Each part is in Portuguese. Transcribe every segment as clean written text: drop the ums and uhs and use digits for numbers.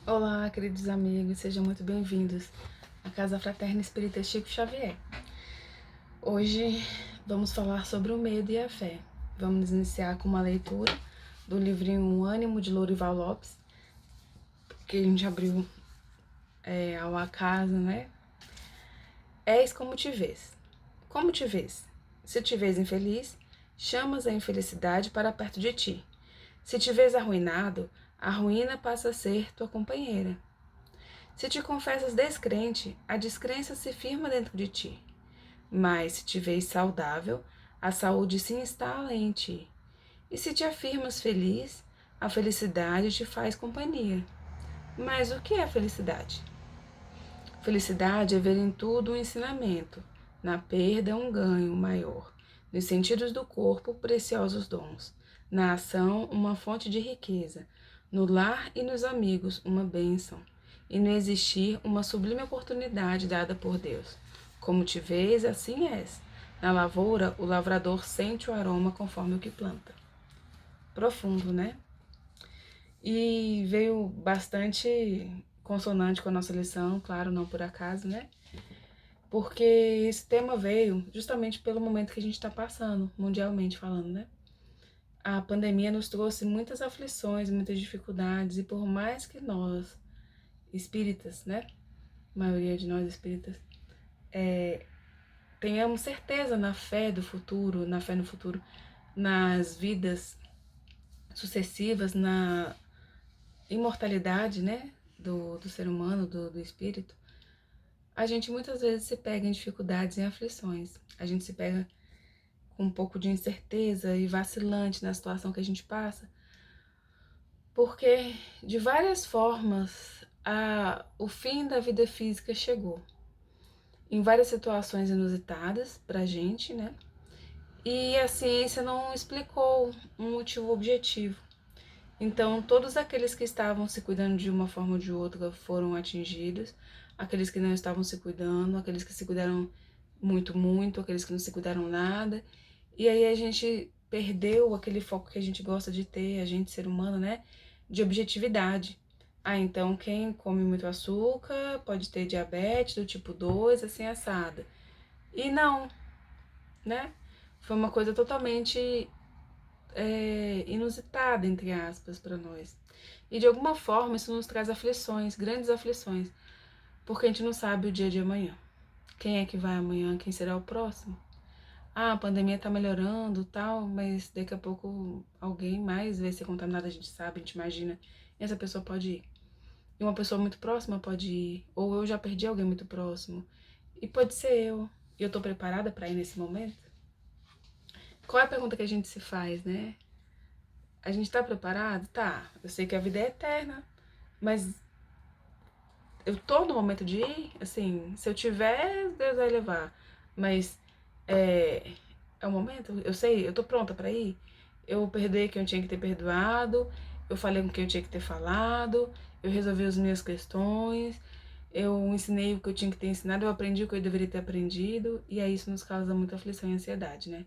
Olá, queridos amigos, sejam muito bem-vindos à Casa Fraterna Espírita Chico Xavier. Hoje vamos falar sobre o medo e a fé. Vamos iniciar com uma leitura do livrinho Um Ânimo, de Lorival Lopes, que a gente abriu ao acaso, né? És como te vês. Como te vês? Se te vês infeliz, chamas a infelicidade para perto de ti. Se te vês arruinado, a ruína passa a ser tua companheira. Se te confessas descrente, a descrença se firma dentro de ti. Mas se te vês saudável, a saúde se instala em ti. E se te afirmas feliz, a felicidade te faz companhia. Mas o que é felicidade? Felicidade é ver em tudo um ensinamento, na perda um ganho maior, nos sentidos do corpo preciosos dons, na ação uma fonte de riqueza, no lar e nos amigos uma bênção, e no existir uma sublime oportunidade dada por Deus. Como te vês, assim és. Na lavoura, o lavrador sente o aroma conforme o que planta. Profundo, né? E veio bastante consonante com a nossa lição, claro, não por acaso, né? Porque esse tema veio justamente pelo momento que a gente está passando, mundialmente falando, né? A pandemia nos trouxe muitas aflições, muitas dificuldades, e por mais que nós, espíritas, né? A maioria de nós espíritas, tenhamos certeza na fé do futuro, na fé no futuro, nas vidas sucessivas, na imortalidade, né? Do ser humano, do espírito, a gente muitas vezes se pega em dificuldades e aflições. A gente se pega com um pouco de incerteza e vacilante na situação que a gente passa, porque de várias formas o fim da vida física chegou. Em várias situações inusitadas pra gente, né? E a ciência não explicou um motivo objetivo. Então, todos aqueles que estavam se cuidando de uma forma ou de outra foram atingidos, aqueles que não estavam se cuidando, aqueles que se cuidaram muito, aqueles que não se cuidaram nada. E aí a gente perdeu aquele foco que a gente gosta de ter, a gente, ser humano, né? De objetividade. Ah, então quem come muito açúcar pode ter diabetes do tipo 2, assim, assada. E não, né? Foi uma coisa totalmente inusitada, entre aspas, para nós. E de alguma forma isso nos traz aflições, grandes aflições, porque a gente não sabe o dia de amanhã. Quem é que vai amanhã? Quem será o próximo? Ah, a pandemia tá melhorando, tal, mas daqui a pouco alguém mais vai ser contaminado, a gente sabe, a gente imagina. E essa pessoa pode ir. E uma pessoa muito próxima pode ir. Ou eu já perdi alguém muito próximo. E pode ser eu. E eu tô preparada para ir nesse momento? Qual é a pergunta que a gente se faz, né? A gente tá preparado? Tá. Eu sei que a vida é eterna, mas eu tô no momento de ir, assim, se eu tiver, Deus vai levar. Mas é o momento, eu sei, eu tô pronta pra ir. Eu perdoei quem eu tinha que ter perdoado, eu falei com quem eu tinha que ter falado, eu resolvi as minhas questões, eu ensinei o que eu tinha que ter ensinado, eu aprendi o que eu deveria ter aprendido, e aí isso nos causa muita aflição e ansiedade, né?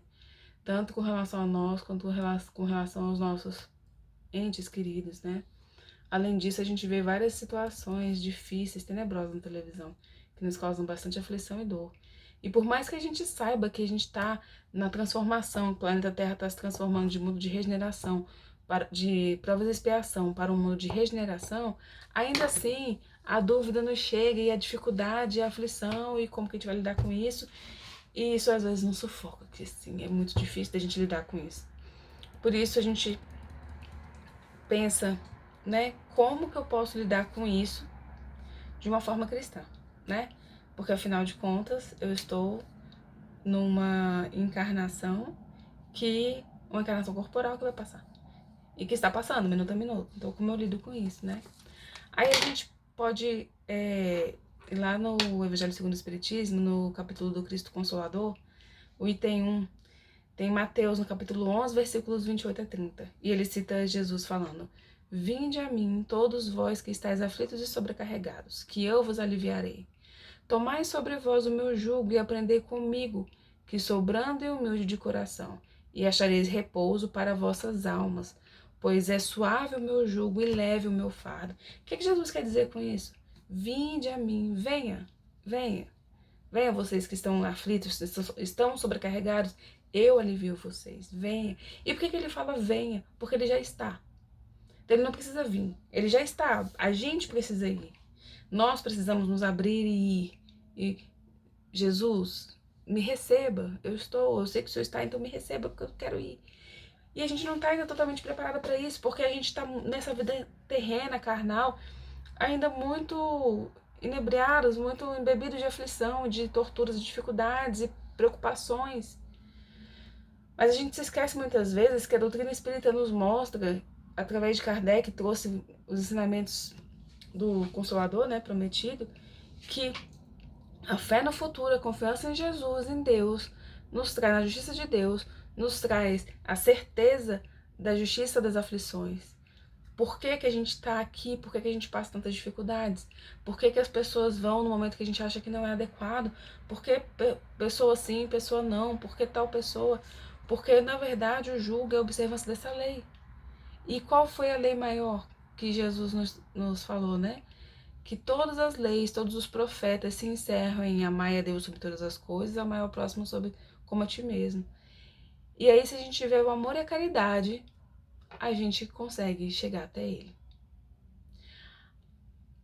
Tanto com relação a nós, quanto com relação aos nossos entes queridos, né? Além disso, a gente vê várias situações difíceis, tenebrosas na televisão, que nos causam bastante aflição e dor. E por mais que a gente saiba que a gente está na transformação, o planeta Terra está se transformando de mundo de regeneração, de provas e expiação para um mundo de regeneração, ainda assim a dúvida nos chega e a dificuldade, a aflição e como que a gente vai lidar com isso. E isso às vezes nos sufoca, porque assim, é muito difícil da gente lidar com isso. Por isso a gente pensa, né, como que eu posso lidar com isso de uma forma cristã, né? Porque afinal de contas, eu estou numa encarnação uma encarnação corporal que vai passar. E que está passando, minuto a minuto. Então, como eu lido com isso, né? Aí a gente pode ir lá no Evangelho segundo o Espiritismo, no capítulo do Cristo Consolador, o item 1, tem Mateus no capítulo 11, versículos 28 a 30. E ele cita Jesus falando: Vinde a mim, todos vós que estáis aflitos e sobrecarregados, que eu vos aliviarei. Tomai sobre vós o meu jugo e aprendei comigo, que sou brando e humilde de coração, e achareis repouso para vossas almas, pois é suave o meu jugo e leve o meu fardo. O que Jesus quer dizer com isso? Vinde a mim, venha, venha. Venha vocês que estão aflitos, estão sobrecarregados, eu alivio vocês, venha. E por que ele fala venha? Porque ele já está. Então ele não precisa vir, ele já está, a gente precisa ir. Nós precisamos nos abrir e ir. E Jesus, me receba, eu sei que o Senhor está, então me receba porque eu quero ir. E a gente não está ainda totalmente preparada para isso, porque a gente está nessa vida terrena, carnal, ainda muito inebriados, muito embebidos de aflição, de torturas, de dificuldades e preocupações. Mas a gente se esquece muitas vezes que a doutrina espírita nos mostra, através de Kardec, trouxe os ensinamentos do Consolador, né, prometido, que a fé no futuro, a confiança em Jesus, em Deus, nos traz, na justiça de Deus, nos traz a certeza da justiça das aflições. Por que que a gente está aqui? Por que que a gente passa tantas dificuldades? Por que que as pessoas vão no momento que a gente acha que não é adequado? Por que pessoa sim, pessoa não? Por que tal pessoa? Porque, na verdade, o julgo é a observância dessa lei. E qual foi a lei maior que Jesus nos falou, né? Que todas as leis, todos os profetas se encerram em amar a Deus sobre todas as coisas, amar ao próximo sobre, como a ti mesmo. E aí, se a gente tiver o amor e a caridade, a gente consegue chegar até ele.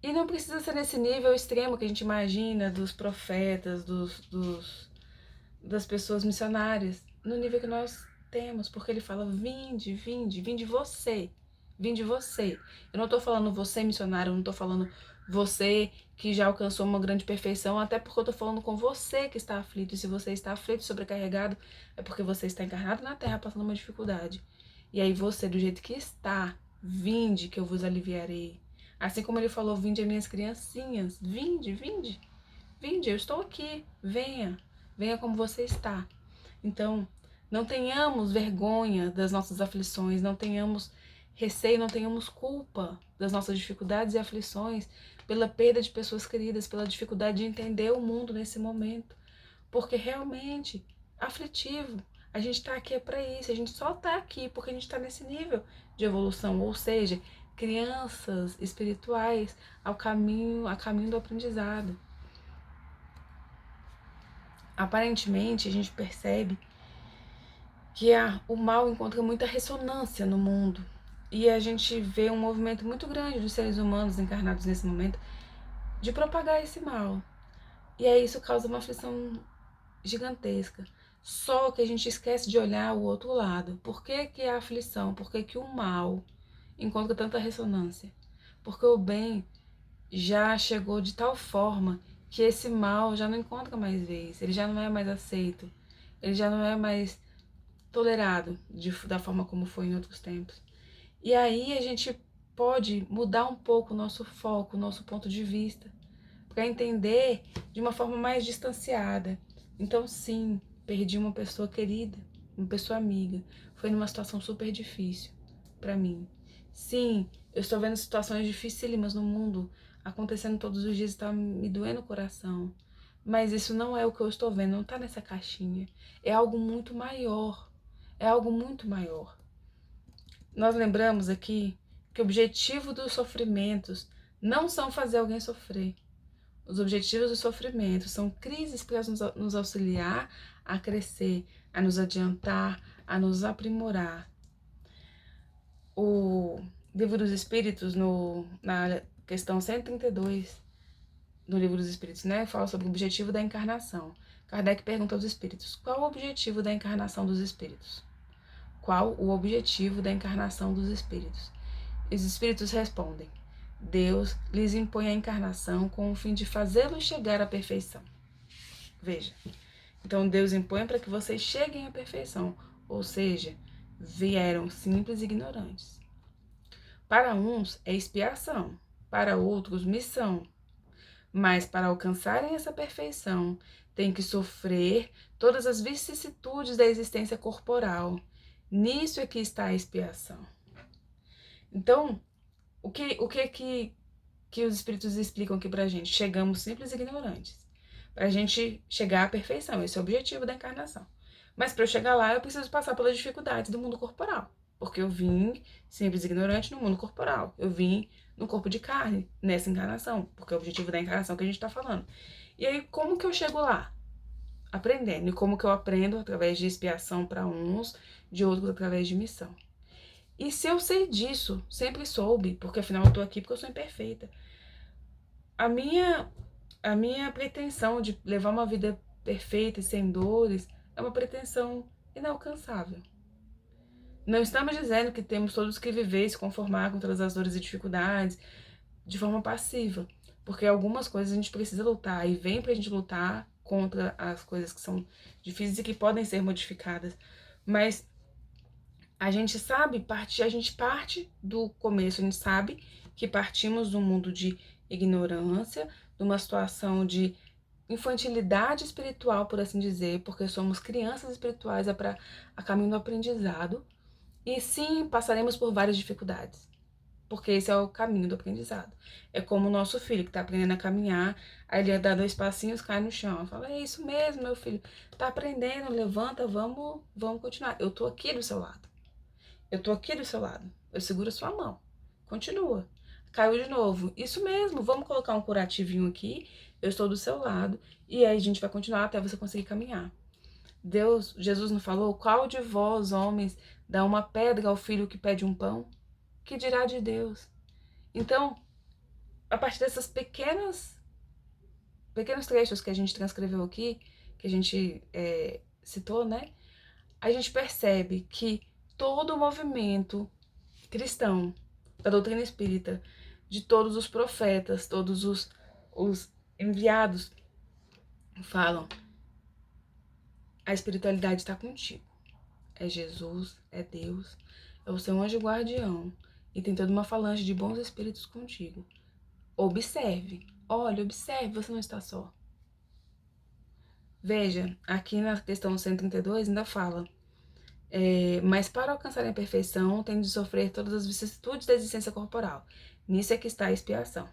E não precisa ser nesse nível extremo que a gente imagina dos profetas, das pessoas missionárias, no nível que nós temos, porque ele fala, vinde, vinde, vinde você, vinde você. Eu não estou falando você missionário, eu não estou falando você que já alcançou uma grande perfeição, até porque eu estou falando com você que está aflito, e se você está aflito, sobrecarregado, é porque você está encarnado na Terra passando uma dificuldade. E aí você, do jeito que está, vinde que eu vos aliviarei. Assim como ele falou, vinde as minhas criancinhas, vinde, vinde, vinde, eu estou aqui, venha, venha como você está. Então, não tenhamos vergonha das nossas aflições, não tenhamos receio, não tenhamos culpa das nossas dificuldades e aflições, pela perda de pessoas queridas, pela dificuldade de entender o mundo nesse momento, porque realmente aflitivo. A gente está aqui para isso, a gente só está aqui porque a gente está nesse nível de evolução, ou seja, crianças espirituais a caminho do aprendizado. Aparentemente, a gente percebe que o mal encontra muita ressonância no mundo. E a gente vê um movimento muito grande dos seres humanos encarnados nesse momento de propagar esse mal. E aí isso causa uma aflição gigantesca. Só que a gente esquece de olhar o outro lado. Por que que a aflição, por que que o mal encontra tanta ressonância? Porque o bem já chegou de tal forma que esse mal já não encontra mais vez, ele já não é mais aceito, ele já não é mais tolerado da forma como foi em outros tempos. E aí a gente pode mudar um pouco o nosso foco, o nosso ponto de vista, para entender de uma forma mais distanciada. Então, sim, perdi uma pessoa querida, uma pessoa amiga. Foi numa situação super difícil para mim. Sim, eu estou vendo situações dificílimas no mundo acontecendo todos os dias e está me doendo o coração. Mas isso não é o que eu estou vendo, não está nessa caixinha. É algo muito maior. É algo muito maior. Nós lembramos aqui que o objetivo dos sofrimentos não são fazer alguém sofrer. Os objetivos do sofrimento são crises para nos auxiliar a crescer, a nos adiantar, a nos aprimorar. O Livro dos Espíritos, na questão 132 do Livro dos Espíritos, né, fala sobre o objetivo da encarnação. Kardec pergunta aos espíritos, qual o objetivo da encarnação dos espíritos? Qual o objetivo da encarnação dos espíritos? Os espíritos respondem, Deus lhes impõe a encarnação com o fim de fazê-los chegar à perfeição. Veja, então Deus impõe para que vocês cheguem à perfeição, ou seja, vieram simples e ignorantes. Para uns é expiação, para outros missão, mas para alcançarem essa perfeição, têm que sofrer todas as vicissitudes da existência corporal. Nisso é que está a expiação. Então, o que os espíritos explicam aqui pra gente? Chegamos simples e ignorantes. Pra gente chegar à perfeição, esse é o objetivo da encarnação. Mas para eu chegar lá, eu preciso passar pelas dificuldades do mundo corporal. Porque eu vim simples e ignorante no mundo corporal. Eu vim no corpo de carne, nessa encarnação, porque é o objetivo da encarnação que a gente tá falando. E aí, como que eu chego lá? Aprendendo. E como que eu aprendo? Através de expiação para uns, de outros através de missão. E se eu sei disso, sempre soube, porque afinal eu tô aqui porque eu sou imperfeita. A minha pretensão de levar uma vida perfeita e sem dores é uma pretensão inalcançável. Não estamos dizendo que temos todos que viver e se conformar com todas as dores e dificuldades de forma passiva, porque algumas coisas a gente precisa lutar e vem pra gente lutar contra as coisas que são difíceis e que podem ser modificadas. Mas a gente sabe, a gente parte do começo, a gente sabe que partimos de um mundo de ignorância, de uma situação de infantilidade espiritual, por assim dizer, porque somos crianças espirituais a caminho do aprendizado. E sim, passaremos por várias dificuldades, porque esse é o caminho do aprendizado. É como o nosso filho que está aprendendo a caminhar, aí ele dá 2 passinhos, cai no chão. Fala, é isso mesmo, meu filho, tá aprendendo, levanta, vamos continuar. Eu tô aqui do seu lado. Eu tô aqui do seu lado. Eu seguro a sua mão. Continua. Caiu de novo. Isso mesmo, vamos colocar um curativinho aqui. Eu estou do seu lado. E aí a gente vai continuar até você conseguir caminhar. Jesus não falou? Qual de vós, homens, dá uma pedra ao filho que pede um pão? Que dirá de Deus? Então, a partir dessas pequenos trechos que a gente transcreveu aqui, que a gente citou, né? A gente percebe que todo o movimento cristão, da doutrina espírita, de todos os profetas, todos os enviados, falam: a espiritualidade está contigo. É Jesus, é Deus, é o seu anjo guardião, e tem toda uma falange de bons espíritos contigo. Observe, olha, observe, você não está só. Veja, aqui na questão 132 ainda fala: mas para alcançar a perfeição, tem de sofrer todas as vicissitudes da existência corporal. Nisso é que está a expiação.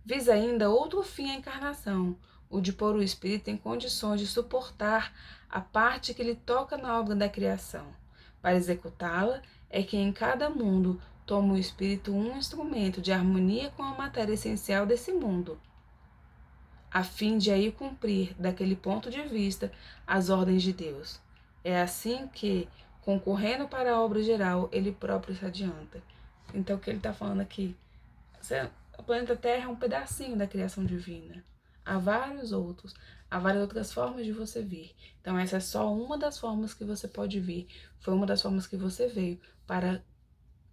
Visa ainda outro fim à encarnação, o de pôr o espírito em condições de suportar a parte que lhe toca na obra da criação. Para executá-la, é que em cada mundo toma o espírito um instrumento de harmonia com a matéria essencial desse mundo, a fim de aí cumprir, daquele ponto de vista, as ordens de Deus. É assim que, concorrendo para a obra geral, ele próprio se adianta. Então, o que ele está falando aqui? O planeta Terra é um pedacinho da criação divina. Há vários outros, há várias outras formas de você vir. Então, essa é só uma das formas que você pode vir. Foi uma das formas que você veio para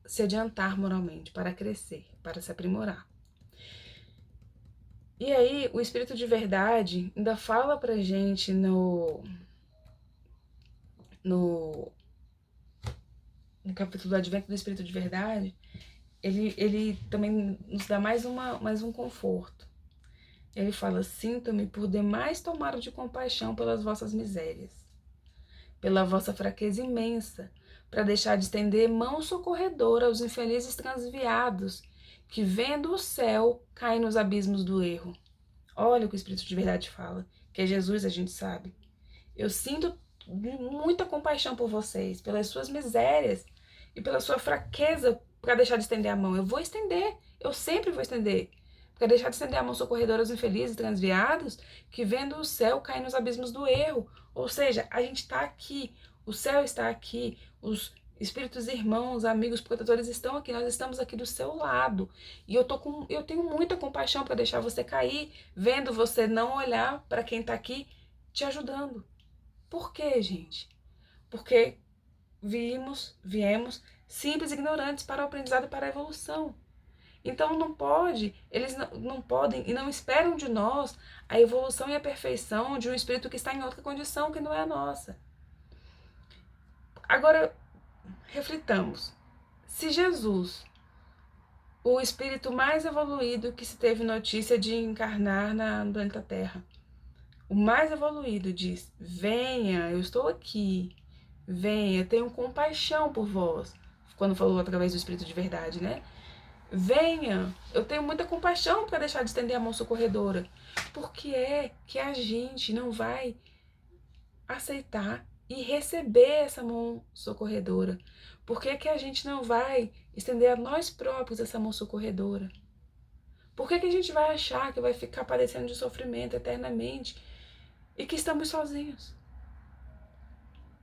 se adiantar moralmente, para crescer, para se aprimorar. E aí, o Espírito de Verdade ainda fala pra gente no capítulo do Advento do Espírito de Verdade, ele também nos dá mais um conforto. Ele fala: sinto-me por demais tomado de compaixão pelas vossas misérias, pela vossa fraqueza imensa, para deixar de estender mão socorredora aos infelizes transviados, que vendo o céu, caem nos abismos do erro. Olha o que o Espírito de Verdade fala, que é Jesus, a gente sabe. Eu sinto muita compaixão por vocês, pelas suas misérias e pela sua fraqueza para deixar de estender a mão. Eu vou estender, eu sempre vou estender. Para deixar de estender a mão socorredora aos infelizes e transviados, que vendo o céu cair nos abismos do erro. Ou seja, a gente está aqui, o céu está aqui, os espíritos irmãos, amigos, protetores estão aqui, nós estamos aqui do seu lado. E eu tenho muita compaixão para deixar você cair, vendo você não olhar para quem está aqui te ajudando. Por quê, gente? Porque viemos simples e ignorantes para o aprendizado e para a evolução. Então eles não podem e não esperam de nós a evolução e a perfeição de um espírito que está em outra condição que não é a nossa. Agora, reflitamos. Se Jesus, o espírito mais evoluído que se teve notícia de encarnar no planeta Terra, o mais evoluído, diz: venha, eu estou aqui, venha, tenho compaixão por vós, quando falou através do Espírito de Verdade, né? Venha, eu tenho muita compaixão para deixar de estender a mão socorredora. Por que é que a gente não vai aceitar e receber essa mão socorredora? Por que que a gente não vai estender a nós próprios essa mão socorredora? Por que que a gente vai achar que vai ficar padecendo de sofrimento eternamente e que estamos sozinhos?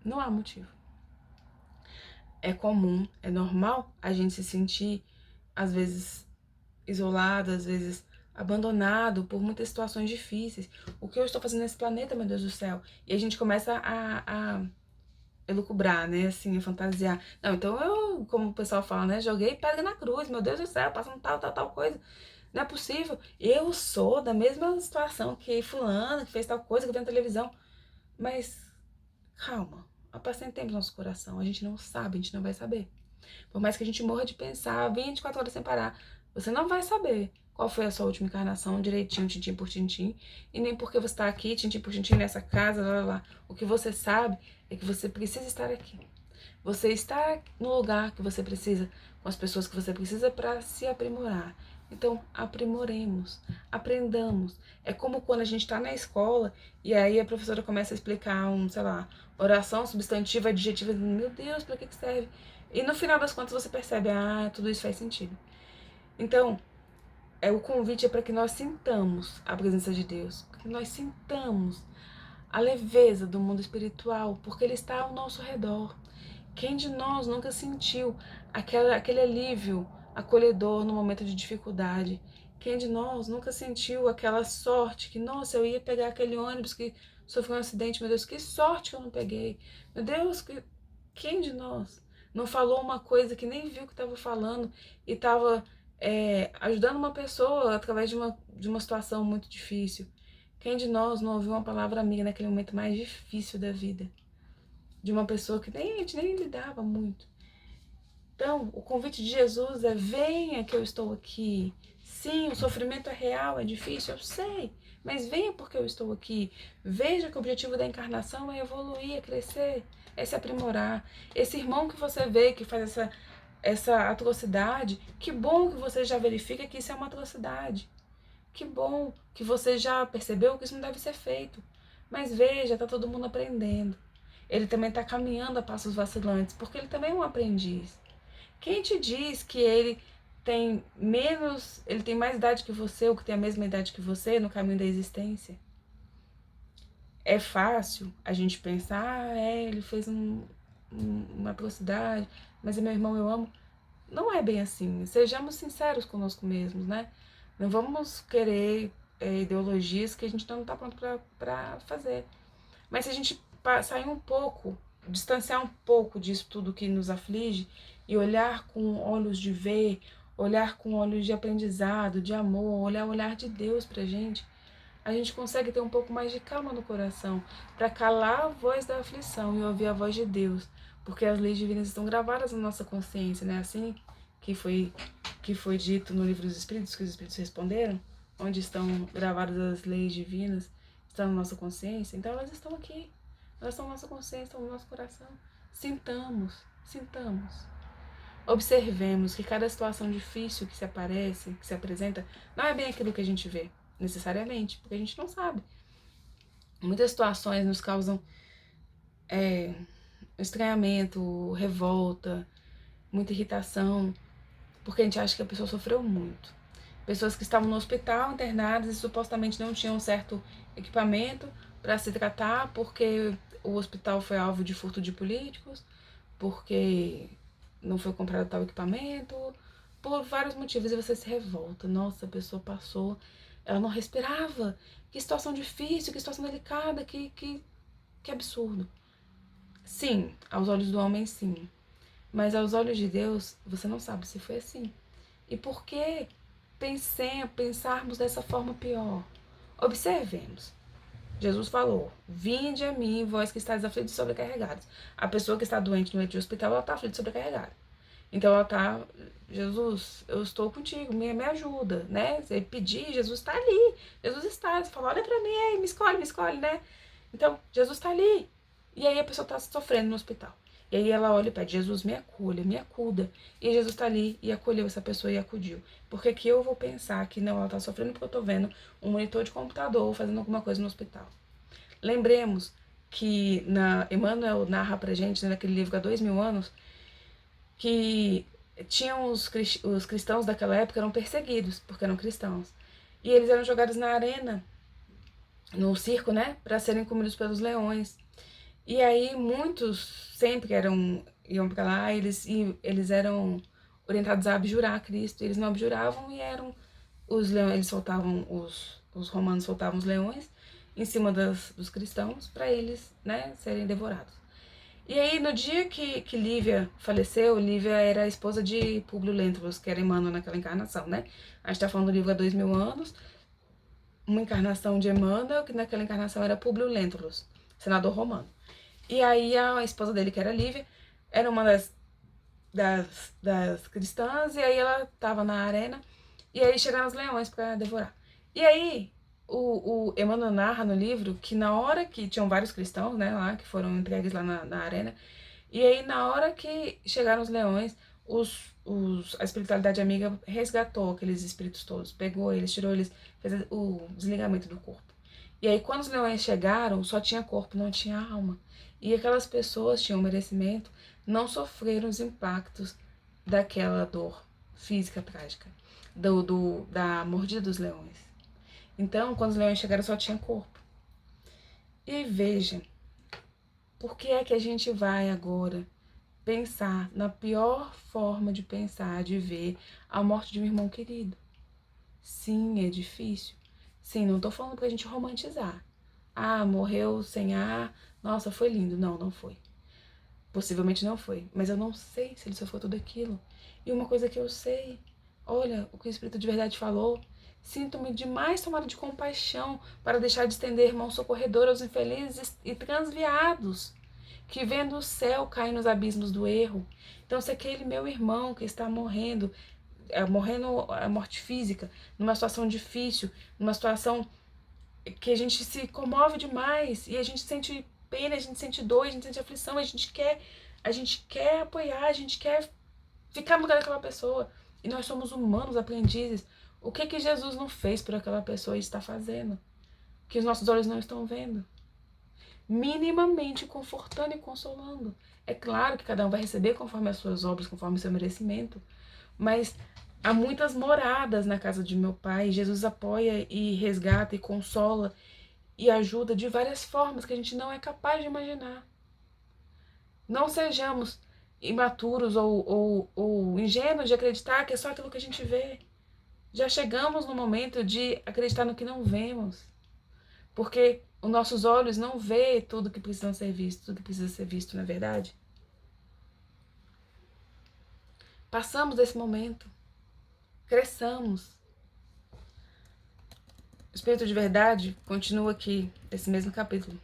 Não há motivo. É comum, é normal a gente se sentir, às vezes, isolado, às vezes abandonado por muitas situações difíceis. O que eu estou fazendo nesse planeta, meu Deus do céu? E a gente começa a elucubrar, né? Assim, a fantasiar. Não, então eu, como o pessoal fala, né? Joguei pedra na cruz, meu Deus do céu, passando tal coisa. Não é possível. Eu sou da mesma situação que fulano, que fez tal coisa, que veio na televisão. Mas, calma. Apacentemos nosso coração. A gente não sabe, a gente não vai saber. Por mais que a gente morra de pensar 24 horas sem parar, você não vai saber qual foi a sua última encarnação direitinho, tintim por tintim, e nem porque você está aqui, tintim por tintim, nessa casa, lá, lá, lá. O que você sabe é que você precisa estar aqui. Você está no lugar que você precisa, com as pessoas que você precisa para se aprimorar. Então, aprimoremos, aprendamos. É como quando a gente está na escola e aí a professora começa a explicar sei lá, oração substantiva, adjetiva, meu Deus, para que serve? E no final das contas você percebe, tudo isso faz sentido. Então, o convite é para que nós sintamos a presença de Deus, que nós sintamos a leveza do mundo espiritual, porque Ele está ao nosso redor. Quem de nós nunca sentiu aquele alívio acolhedor no momento de dificuldade? Quem de nós nunca sentiu aquela sorte que, nossa, eu ia pegar aquele ônibus que sofreu um acidente, meu Deus, que sorte que eu não peguei. Meu Deus, quem de nós não falou uma coisa que nem viu que estava falando e estava ajudando uma pessoa através de uma situação muito difícil? Quem de nós não ouviu uma palavra amiga naquele momento mais difícil da vida? De uma pessoa que a gente nem lidava muito. Então, o convite de Jesus é: venha que eu estou aqui. Sim, o sofrimento é real, é difícil, eu sei, mas venha porque eu estou aqui. Veja que o objetivo da encarnação é evoluir, é crescer, é se aprimorar. Esse irmão que você vê que faz essa atrocidade, que bom que você já verifica que isso é uma atrocidade. Que bom que você já percebeu que isso não deve ser feito. Mas veja, está todo mundo aprendendo. Ele também está caminhando a passos vacilantes, porque ele também é um aprendiz. Quem te diz que ele tem mais idade que você, ou que tem a mesma idade que você no caminho da existência? É fácil a gente pensar, ele fez uma atrocidade, mas é meu irmão, eu amo. Não é bem assim. Sejamos sinceros conosco mesmos, né? Não vamos querer ideologias que a gente não está pronto para fazer. Mas se a gente sair um pouco, distanciar um pouco disso tudo que nos aflige e olhar com olhos de ver, olhar com olhos de aprendizado, de amor, olhar o olhar de Deus pra gente, a gente consegue ter um pouco mais de calma no coração, para calar a voz da aflição e ouvir a voz de Deus, porque as leis divinas estão gravadas na nossa consciência, né? Assim que foi dito no livro dos Espíritos, que os Espíritos responderam, onde estão gravadas as leis divinas, estão na nossa consciência, então elas estão aqui, elas estão na nossa consciência, estão no nosso coração. Sintamos, sintamos. Observemos que cada situação difícil que se aparece, que se apresenta, não é bem aquilo que a gente vê, necessariamente, porque a gente não sabe. Muitas situações nos causam estranhamento, revolta, muita irritação, porque a gente acha que a pessoa sofreu muito. Pessoas que estavam no hospital internadas e supostamente não tinham certo equipamento para se tratar, porque o hospital foi alvo de furto de políticos, porque não foi comprado tal equipamento, por vários motivos, e você se revolta. Nossa, a pessoa passou, ela não respirava. Que situação difícil, que situação delicada, que absurdo. Sim, aos olhos do homem, sim. Mas aos olhos de Deus, você não sabe se foi assim. E por que pensarmos dessa forma pior? Observemos. Jesus falou: vinde a mim, vós que estáis aflitos e sobrecarregados. A pessoa que está doente no leito de hospital, ela está aflita e sobrecarregada. Então ela está: Jesus, eu estou contigo, me ajuda, né? Você pedir, Jesus está ali. Jesus está. Você fala: olha para mim, aí, me escolhe, né? Então, Jesus está ali. E aí a pessoa está sofrendo no hospital. E aí ela olha e pede: Jesus, me acolha, me acuda. E Jesus está ali e acolheu essa pessoa e acudiu. Porque que eu vou pensar que não, ela está sofrendo porque eu estou vendo um monitor de computador fazendo alguma coisa no hospital. Lembremos que Emmanuel narra pra gente, né, naquele livro há 2000 anos, que tinham os cristãos daquela época eram perseguidos porque eram cristãos. E eles eram jogados na arena, no circo, né, para serem comidos pelos leões. E aí muitos sempre iam para lá, eles eram orientados a abjurar Cristo. Eles não abjuravam e eram os leões, eles soltavam os romanos soltavam os leões em cima dos cristãos para eles, né, serem devorados. E aí, no dia que Lívia faleceu, Lívia era a esposa de Públio Lentulus, que era Emmanuel naquela encarnação, né? A gente tá falando do livro há 2000 anos, uma encarnação de Emmanuel, que naquela encarnação era Públio Lentulus, senador romano. E aí, a esposa dele, que era Lívia, era uma das cristãs, e aí ela tava na arena, e aí chegaram os leões para devorar. E aí, o Emmanuel narra no livro que na hora que tinham vários cristãos, né, lá, que foram entregues lá na arena, e aí na hora que chegaram os leões, a espiritualidade amiga resgatou aqueles espíritos todos, pegou eles, tirou eles, fez o desligamento do corpo. E aí quando os leões chegaram, só tinha corpo, não tinha alma. E aquelas pessoas tinham merecimento, não sofreram os impactos daquela dor física trágica, da mordida dos leões. Então, quando os leões chegaram, só tinha corpo. E veja, por que é que a gente vai agora pensar na pior forma de pensar, de ver a morte de um irmão querido? Sim, é difícil. Sim, não tô falando pra gente romantizar. Ah, morreu sem ar, nossa, foi lindo. Não, não foi. Possivelmente não foi. Mas eu não sei se ele sofreu tudo aquilo. E uma coisa que eu sei, olha, o que o Espírito de Verdade falou, sinto-me demais tomado de compaixão para deixar de estender mão socorredora aos infelizes e transviados, que vendo o céu cair nos abismos do erro. Então, se aquele meu irmão que está morrendo a morte física, numa situação difícil, numa situação que a gente se comove demais e a gente sente pena, a gente sente dor, a gente sente aflição, a gente quer apoiar, a gente quer ficar no lugar daquela pessoa. E nós somos humanos, aprendizes. O que Jesus não fez por aquela pessoa e está fazendo? Que os nossos olhos não estão vendo. Minimamente confortando e consolando. É claro que cada um vai receber conforme as suas obras, conforme o seu merecimento. Mas há muitas moradas na casa de meu pai. Jesus apoia e resgata e consola e ajuda de várias formas que a gente não é capaz de imaginar. Não sejamos imaturos ou ingênuos de acreditar que é só aquilo que a gente vê. Já chegamos no momento de acreditar no que não vemos. Porque os nossos olhos não vê tudo que precisa ser visto, tudo que precisa ser visto, não é verdade? Passamos desse momento. Cresçamos. O Espírito de Verdade continua aqui, nesse mesmo capítulo.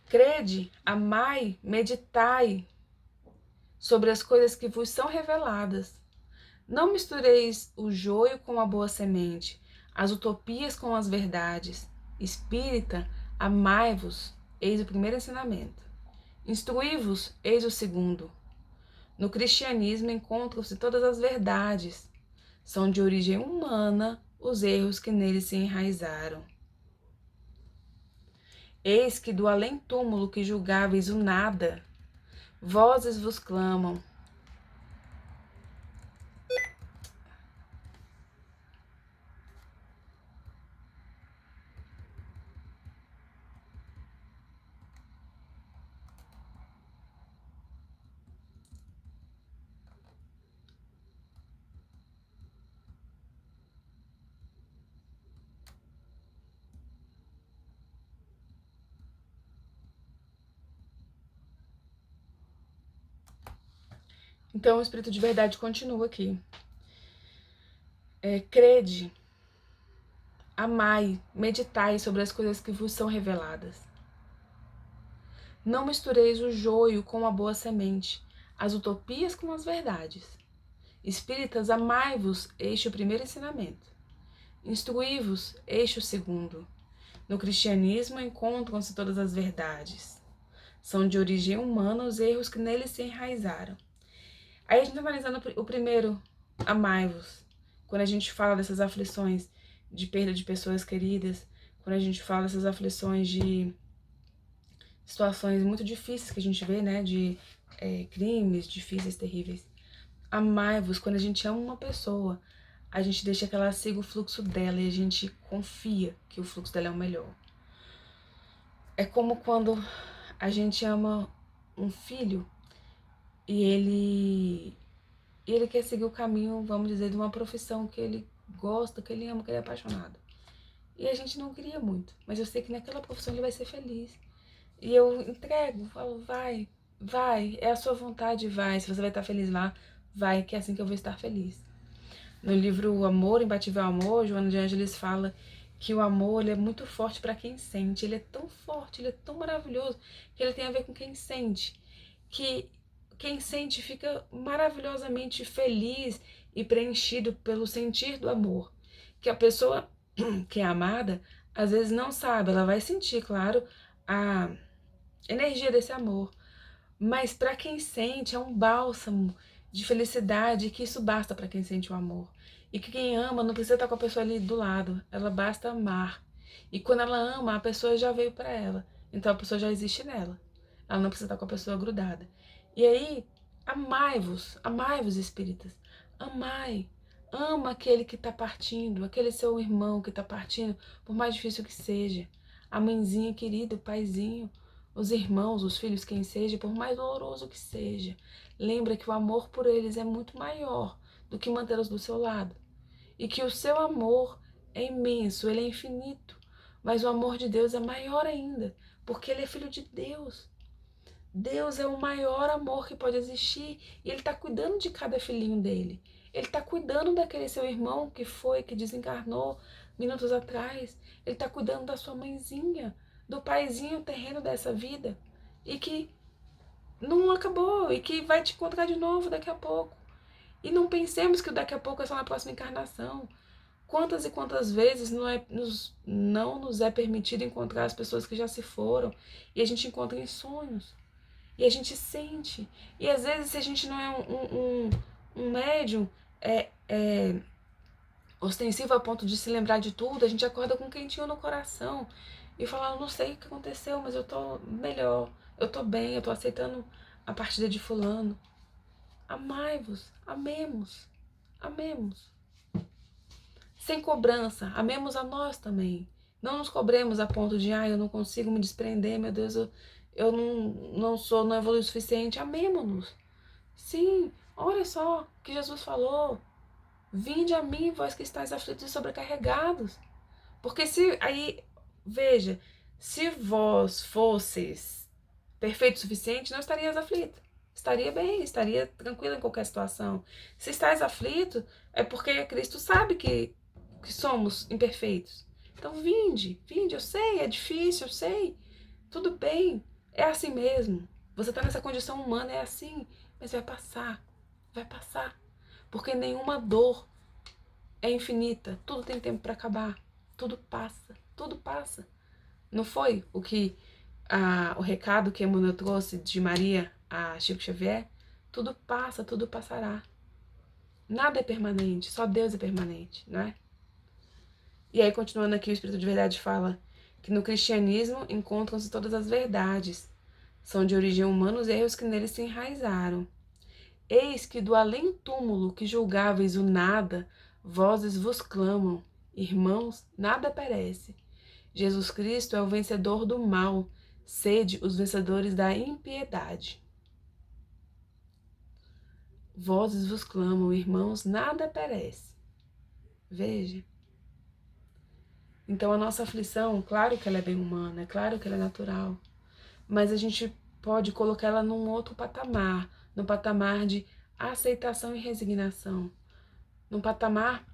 Crede, amai, meditai sobre as coisas que vos são reveladas. Não mistureis o joio com a boa semente, as utopias com as verdades. Espírita, amai-vos, eis o primeiro ensinamento. Instruí-vos, eis o segundo. No cristianismo encontram-se todas as verdades. São de origem humana os erros que neles se enraizaram. Eis que do além-túmulo que julgáveis o nada, vozes vos clamam. Então o Espírito de Verdade continua aqui. Crede, amai, meditai sobre as coisas que vos são reveladas. Não mistureis o joio com a boa semente, as utopias com as verdades. Espíritas, amai-vos, este é o primeiro ensinamento. Instruí-vos, este é o segundo. No cristianismo encontram-se todas as verdades. São de origem humana os erros que neles se enraizaram. Aí a gente está analisando o primeiro, amai-vos. Quando a gente fala dessas aflições de perda de pessoas queridas, quando a gente fala dessas aflições de situações muito difíceis que a gente vê, né, de crimes difíceis, terríveis. Amai-vos, quando a gente ama uma pessoa, a gente deixa que ela siga o fluxo dela e a gente confia que o fluxo dela é o melhor. É como quando a gente ama um filho e ele quer seguir o caminho, vamos dizer, de uma profissão que ele gosta, que ele ama, que ele é apaixonado. E a gente não queria muito, mas eu sei que naquela profissão ele vai ser feliz. E eu entrego, falo, vai, vai, é a sua vontade, vai. Se você vai estar feliz lá, vai, que é assim que eu vou estar feliz. No livro O Amor, Imbatível Amor, Joana de Ângeles fala que o amor ele é muito forte para quem sente. Ele é tão forte, ele é tão maravilhoso, que ele tem a ver com quem sente. Que quem sente fica maravilhosamente feliz e preenchido pelo sentir do amor. Que a pessoa que é amada, às vezes não sabe, ela vai sentir, claro, a energia desse amor. Mas para quem sente, é um bálsamo de felicidade, que isso basta para quem sente o amor. E que quem ama não precisa estar com a pessoa ali do lado, ela basta amar. E quando ela ama, a pessoa já veio para ela. Então a pessoa já existe nela. Ela não precisa estar com a pessoa grudada. E aí, amai-vos, espíritas. Amai. Ama aquele que está partindo, aquele seu irmão que está partindo, por mais difícil que seja. A mãezinha querida, o paizinho, os irmãos, os filhos, quem seja, por mais doloroso que seja. Lembra que o amor por eles é muito maior do que mantê-los do seu lado. E que o seu amor é imenso, ele é infinito. Mas o amor de Deus é maior ainda, porque ele é filho de Deus. Deus é o maior amor que pode existir e ele está cuidando de cada filhinho dele. Ele está cuidando daquele seu irmão que desencarnou minutos atrás. Ele está cuidando da sua mãezinha, do paizinho terreno dessa vida e que não acabou e que vai te encontrar de novo daqui a pouco. E não pensemos que o daqui a pouco é só na próxima encarnação. Quantas e quantas vezes não nos é permitido encontrar as pessoas que já se foram e a gente encontra em sonhos. E a gente sente. E às vezes, se a gente não é um médium ostensivo a ponto de se lembrar de tudo, a gente acorda com um quentinho no coração e fala, eu não sei o que aconteceu, mas eu tô melhor, eu tô bem, eu tô aceitando a partida de fulano. Amai-vos, amemos, amemos. Sem cobrança, amemos a nós também. Não nos cobremos a ponto de, eu não consigo me desprender, meu Deus, eu não evolui o suficiente. Amemo-nos. Sim, olha só o que Jesus falou. Vinde a mim, vós que estáis aflitos e sobrecarregados. Porque veja, se vós fosseis perfeito o suficiente, não estarias aflito. Estaria bem, estaria tranquilo em qualquer situação. Se estás aflito, é porque Cristo sabe que somos imperfeitos. Então vinde, eu sei, é difícil, eu sei. Tudo bem, é assim mesmo. Você está nessa condição humana, é assim, mas vai passar, vai passar. Porque nenhuma dor é infinita, tudo tem tempo para acabar, tudo passa, tudo passa. Não foi o recado que Emmanuel trouxe de Maria a Chico Xavier? Tudo passa, tudo passará. Nada é permanente, só Deus é permanente, não é? E aí, continuando aqui, o Espírito de Verdade fala que no cristianismo encontram-se todas as verdades. São de origem humana os erros que neles se enraizaram. Eis que do além-túmulo que julgáveis o nada, vozes vos clamam. Irmãos, nada perece. Jesus Cristo é o vencedor do mal. Sede os vencedores da impiedade. Vozes vos clamam, irmãos, nada perece. Veja. Então a nossa aflição, claro que ela é bem humana, é claro que ela é natural, mas a gente pode colocá-la num outro patamar, no patamar de aceitação e resignação, num patamar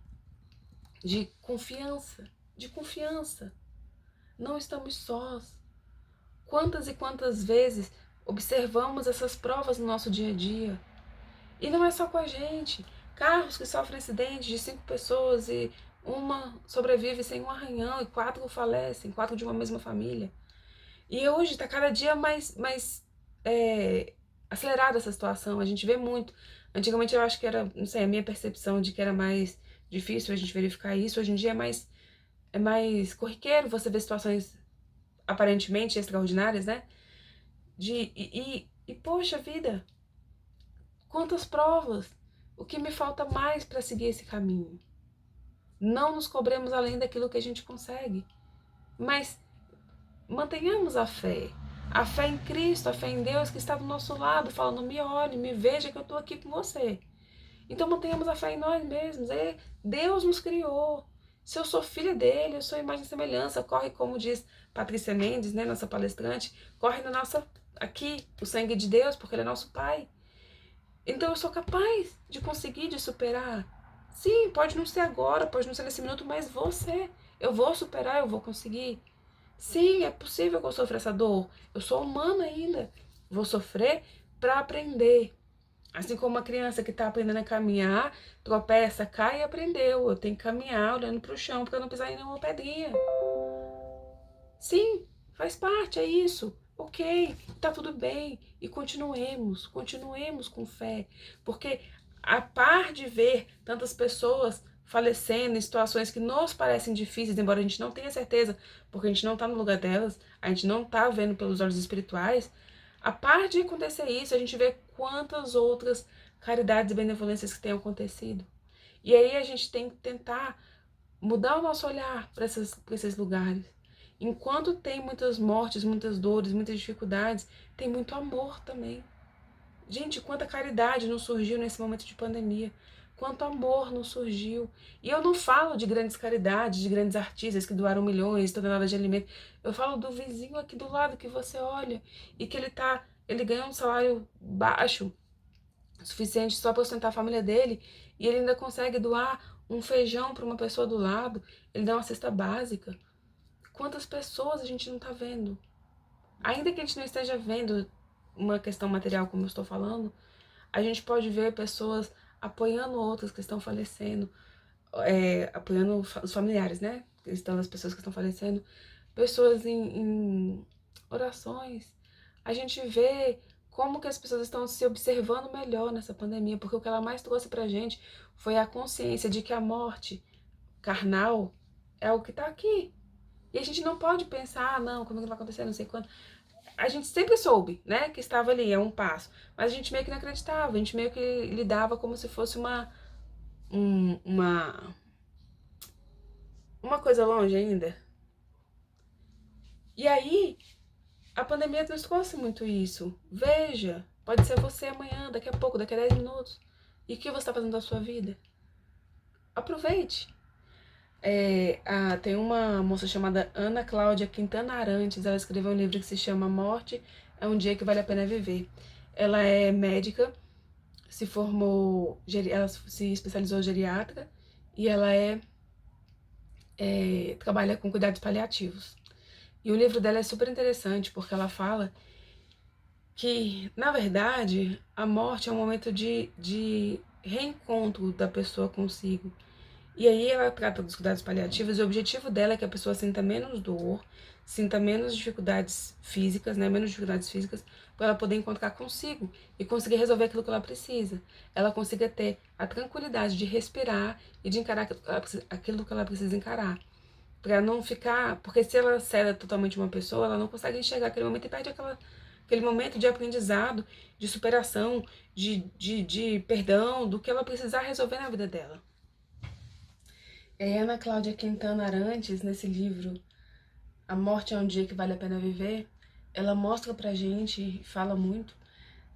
de confiança, de confiança. Não estamos sós. Quantas e quantas vezes observamos essas provas no nosso dia a dia? E não é só com a gente. Carros que sofrem acidentes de 5 pessoas e uma sobrevive sem um arranhão e 4 falecem, 4 de uma mesma família. E hoje está cada dia mais acelerada essa situação. A gente vê muito. Antigamente eu acho que era, não sei, a minha percepção de que era mais difícil a gente verificar isso. Hoje em dia é mais corriqueiro você ver situações aparentemente extraordinárias, né? Poxa vida, quantas provas! O que me falta mais para seguir esse caminho? Não nos cobremos além daquilo que a gente consegue, mas mantenhamos a fé em Cristo, a fé em Deus que está do nosso lado, falando: me olhe, me veja que eu estou aqui com você. Então mantenhamos a fé em nós mesmos. Deus nos criou. Se eu sou filha dele, eu sou imagem e semelhança. Corre, como diz Patrícia Mendes, né, nossa palestrante, corre na nossa, aqui, o sangue de Deus, porque ele é nosso Pai. Então eu sou capaz de conseguir, de superar. Sim, pode não ser agora, pode não ser nesse minuto, mas vou ser. Eu vou superar, eu vou conseguir. Sim, é possível que eu sofra essa dor. Eu sou humana ainda. Vou sofrer para aprender. Assim como uma criança que está aprendendo a caminhar, tropeça, cai e aprendeu. Eu tenho que caminhar olhando para o chão para não pisar em nenhuma pedrinha. Sim, faz parte, é isso. Ok, tá tudo bem. E continuemos com fé. Porque a par de ver tantas pessoas falecendo em situações que nos parecem difíceis, embora a gente não tenha certeza, porque a gente não está no lugar delas, a gente não está vendo pelos olhos espirituais, a par de acontecer isso, a gente vê quantas outras caridades e benevolências que têm acontecido. E aí a gente tem que tentar mudar o nosso olhar para esses lugares. Enquanto tem muitas mortes, muitas dores, muitas dificuldades, tem muito amor também. Gente, quanta caridade não surgiu nesse momento de pandemia. Quanto amor não surgiu. E eu não falo de grandes caridades, de grandes artistas que doaram milhões, toneladas de alimento. Eu falo do vizinho aqui do lado que você olha e que ele ganha um salário baixo, suficiente só para sustentar a família dele, e ele ainda consegue doar um feijão para uma pessoa do lado, ele dá uma cesta básica. Quantas pessoas a gente não está vendo? Ainda que a gente não esteja vendo uma questão material, como eu estou falando, a gente pode ver pessoas apoiando outras que estão falecendo, apoiando os familiares, né? Estão as pessoas que estão falecendo, pessoas em orações. A gente vê como que as pessoas estão se observando melhor nessa pandemia, porque o que ela mais trouxe pra gente foi a consciência de que a morte carnal é o que tá aqui. E a gente não pode pensar, não, como é que vai acontecer, não sei quando. A gente sempre soube, né, que estava ali, é um passo. Mas a gente meio que não acreditava, a gente meio que lidava como se fosse uma coisa longe ainda. E aí, a pandemia nos trouxe muito isso. Veja, pode ser você amanhã, daqui a pouco, daqui a 10 minutos. E o que você está fazendo da sua vida? Aproveite. Tem uma moça chamada Ana Cláudia Quintana Arantes, ela escreveu um livro que se chama Morte é um Dia que Vale a Pena Viver. Ela é médica, ela se especializou em geriatra e ela trabalha com cuidados paliativos. E o livro dela é super interessante porque ela fala que, na verdade, a morte é um momento de reencontro da pessoa consigo. E aí ela trata dos cuidados paliativos e o objetivo dela é que a pessoa sinta menos dor, sinta menos dificuldades físicas, né, menos dificuldades físicas, para ela poder encontrar consigo e conseguir resolver aquilo que ela precisa. Ela consiga ter a tranquilidade de respirar e de encarar aquilo que ela precisa encarar. Para não ficar... Porque se ela ceda totalmente uma pessoa, ela não consegue enxergar aquele momento e perde aquele momento de aprendizado, de superação, de perdão, do que ela precisar resolver na vida dela. Ana Cláudia Quintana Arantes, nesse livro A Morte é um Dia que Vale a Pena Viver, ela mostra pra gente, fala muito,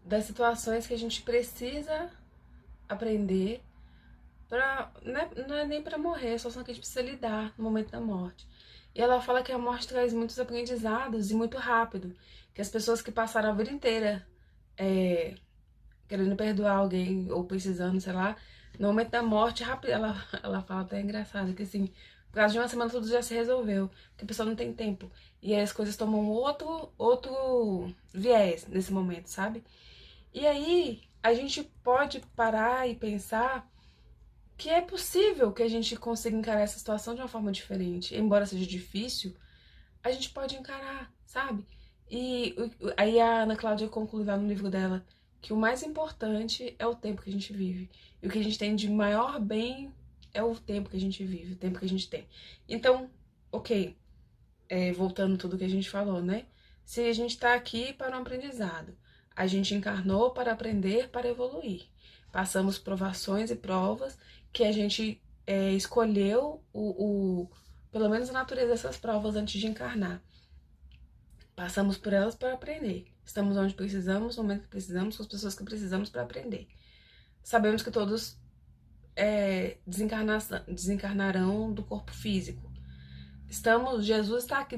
das situações que a gente precisa aprender pra, não é nem pra morrer, é a situação que a gente precisa lidar no momento da morte. E ela fala que a morte traz muitos aprendizados e muito rápido, que as pessoas que passaram a vida inteira querendo perdoar alguém ou precisando, sei lá, no momento da morte, rápido, ela fala até engraçado, que assim, por causa de uma semana tudo já se resolveu, porque a pessoa não tem tempo. E aí as coisas tomam outro viés nesse momento, sabe? E aí a gente pode parar e pensar que é possível que a gente consiga encarar essa situação de uma forma diferente. Embora seja difícil, a gente pode encarar, sabe? E aí a Ana Cláudia conclui lá no livro dela que o mais importante é o tempo que a gente vive. E o que a gente tem de maior bem é o tempo que a gente vive, o tempo que a gente tem. Então, ok, voltando tudo que a gente falou, né? Se a gente está aqui para um aprendizado, a gente encarnou para aprender, para evoluir. Passamos provações e provas que a gente escolheu pelo menos a natureza dessas provas antes de encarnar. Passamos por elas para aprender. Estamos onde precisamos, no momento que precisamos, com as pessoas que precisamos para aprender. Sabemos que todos desencarnarão do corpo físico. Jesus está aqui